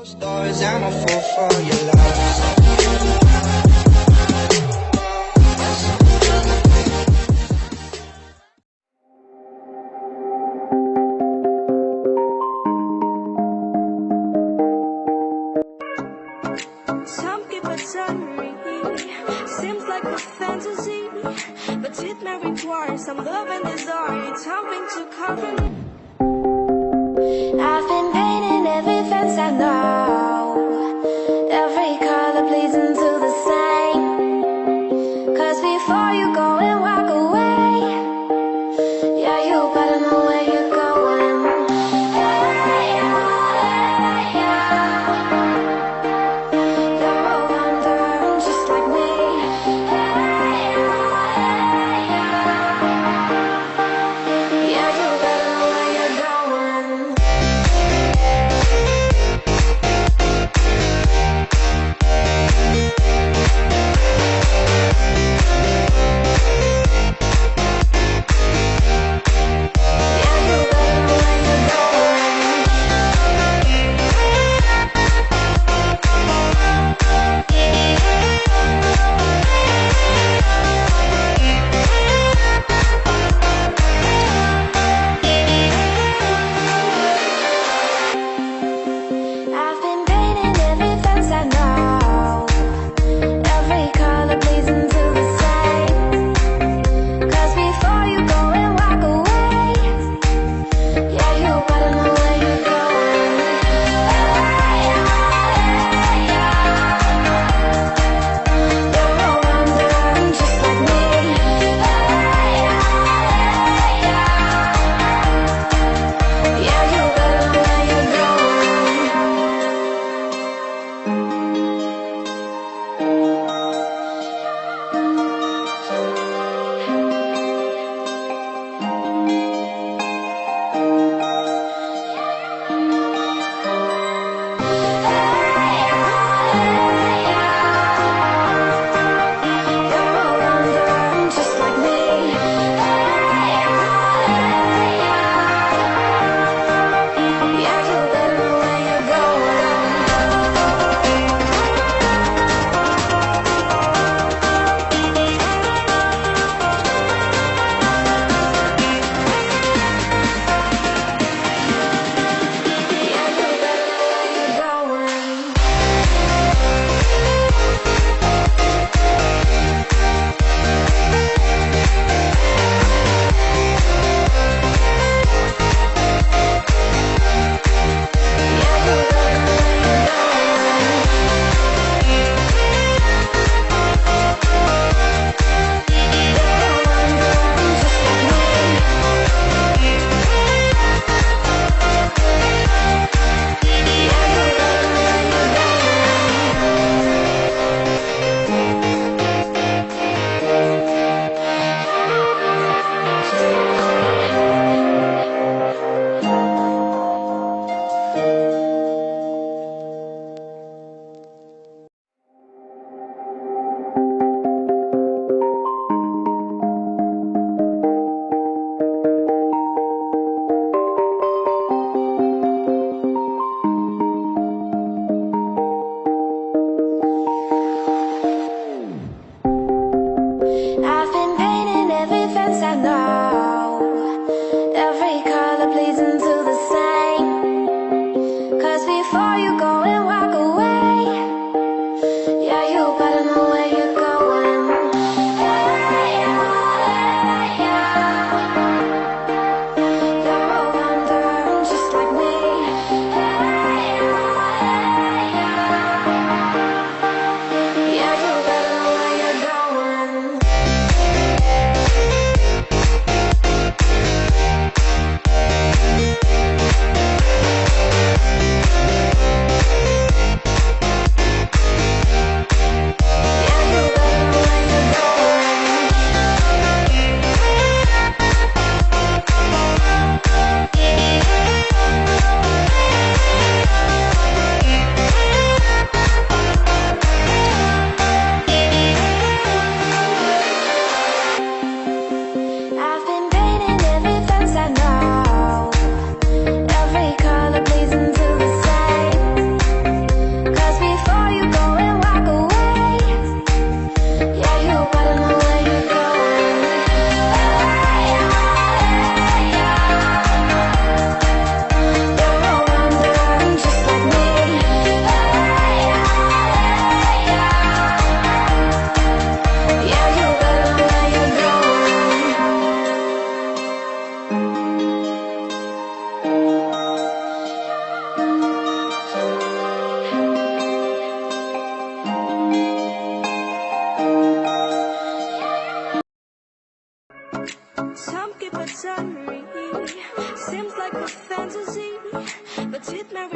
Stories, I'm a fool for your love. Some people tell me seems like a fantasy, but it may require some love and desire, something to cover me. I've been painting every fence I know, every color pleasing to the same. 'Cause before you go and walk away, yeah, you better know where you're going. Hey, you're a wanderer just like me. Hey, yeah, you better know where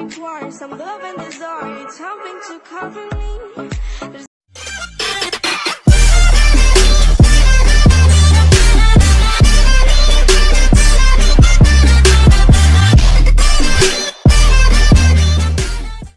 twice. I'm loving this art, it's helping to cover me.